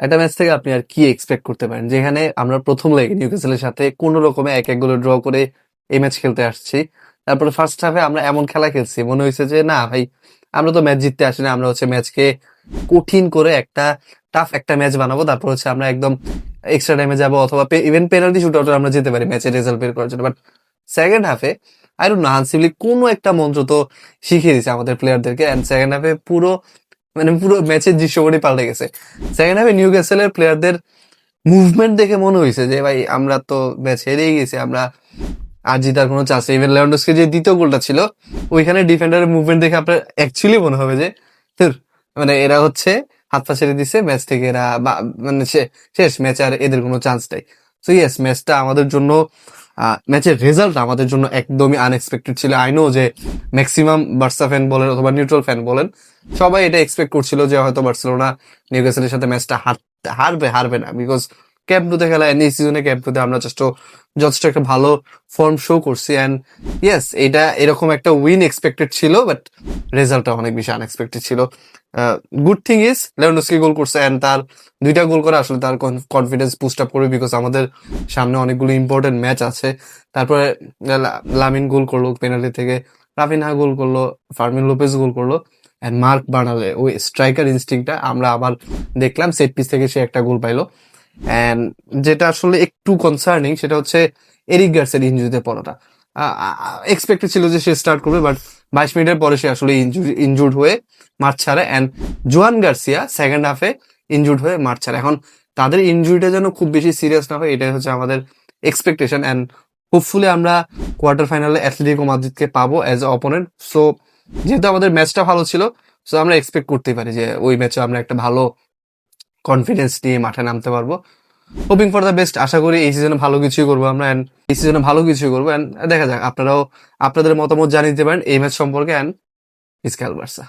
একটা ম্যাচ থেকে আপনি আর কি এক্সপেক্ট করতে পারেন, যেখানে আমরা প্রথম লেগে নিউক্যাসলের সাথে কোনো রকমে 1-1 গোলে ড্র করে এই ম্যাচ খেলতে আসছি। তারপরে ফার্স্ট হাফে আমরা এমন খেলা খেলছি, মনে হয়েছে যে না ভাই, আমরা তো ম্যাচ জিততে আসি না, আমরা হচ্ছে ম্যাচকে কঠিন করে একটা টাফ একটা ম্যাচ বানাবো, তারপর হচ্ছে আমরা একদম এক্সট্রা টাইমে যাবো, অথবা ইভেন পেনাল্টি শুট আউটে আমরা যেতে পারি ম্যাচের রেজাল্ট বের করার জন্য। বাট সেকেন্ড হাফে আই ডোন্ট নো, হানসিবলি কোনো একটা মন্ত্র তো শিখিয়ে দিছে আমাদের প্লেয়ারদেরকে, এন্ড সেকেন্ড হাফে পুরো ম্যাচের দৃশ্যপটই পাল্টে গেছে। সেকেন্ড হাফে নিউক্যাসলের প্লেয়ারদের মুভমেন্ট দেখে মনে হয়েছে যে ভাই আমরা তো ম্যাচ হেরেই গেছি, আমরা আর জিতার কোনো চান্স নেই। ইভেন লেভানডস্কির যে দ্বিতীয় গোলটা ছিল, ওইখানে ডিফেন্ডারের মুভমেন্ট দেখে আপনার অ্যাকচুয়ালি মনে হবে যে ধুর, মানে এরা হচ্ছে হাত পা ছেড়ে দিছে ম্যাচ থেকে, এরা মানে শেষ ম্যাচ, আর এদের কোনো চান্স নেই। সো ইয়েস, ম্যাচটা আমাদের জন্য, ম্যাচের রেজাল্ট আমাদের জন্য একদমই আনএক্সপেক্টেড ছিল। আই নো যে ম্যাক্সিমাম বার্সা ফ্যান বলেন অথবা নিউট্রাল ফ্যান বলেন, সবাই এটা এক্সপেক্ট করছিল যে হয়তো বার্সেলোনা নিউক্যাসলের সাথে ম্যাচটা হারবে না, বিকজ ক্যাম্প নুতে খেলা, এই সিজনে ক্যাম্প নুতে আমরা যথেষ্ট একটা ভালো ফর্ম শো করছি। অ্যান্ড ইয়েস, এটা এরকম একটা উইন এক্সপেক্টেড ছিল, বাট রেজাল্টটা অনেক বেশি আনএক্সপেক্টেড ছিল। গুড থিং ইজ লেভানডস্কি গোল করছে, অ্যান্ড তার 2টা গোল করে আসলে তার কনফিডেন্স বুস্ট আপ করবে, বিকজ আমাদের সামনে অনেকগুলো ইম্পর্টেন্ট ম্যাচ আছে। তারপরে লামিন গোল করলো পেনাল্টি থেকে, রাফিনহা গোল করলো, ফার্মিন লোপেজ গোল করলো, অ্যান্ড মার্ক বার্নালে ওই স্ট্রাইকার ইনস্টিংটা আমরা আবার দেখলাম, সেট পিস থেকে সে একটা গোল পাইলো। অ্যান্ড যেটা আসলে একটু কনসার্নিং সেটা হচ্ছে এরিক গার্সিয়ার ইনজুরিতে পড়াটা। এক্সপেক্টেড ছিল যে সে স্টার্ট করবে, বাট 22 মিনিটের পরে সে আসলে ইনজুর্ড হয়ে মাঠ ছাড়ে। অ্যান্ড জোয়ান গার্সিয়া সেকেন্ড হাফে ইনজুর্ড হয়ে মাঠ ছাড়ে। এখন তাদের ইনজুরিটা যেন খুব বেশি সিরিয়াস না হয়, এটাই হচ্ছে আমাদের এক্সপেকটেশন। অ্যান্ড হোপফুলি আমরা কোয়ার্টার ফাইনালে অ্যাথলেটিকো মাদ্রিদকে পাবো অ্যাজ এ অপোনেন্ট। সো যেহেতু আমাদের ম্যাচটা ভালো ছিল, সো আমরা এক্সপেক্ট করতেই পারি যে ওই ম্যাচে আমরা একটা ভালো কনফিডেন্স নিয়ে মাঠে নামতে পারবো। হোপিং ফর দ্য বেস্ট, আশা করি এই সিজনে ভালো কিছুই করবো আমরা, অ্যান্ড এই সিজনে ভালো কিছুই করবো। অ্যান্ড দেখা যাক, আপনারাও আপনাদের মতামত জানিয়ে দিতে পারেন এই ম্যাচ সম্পর্কে। And is equal Barca.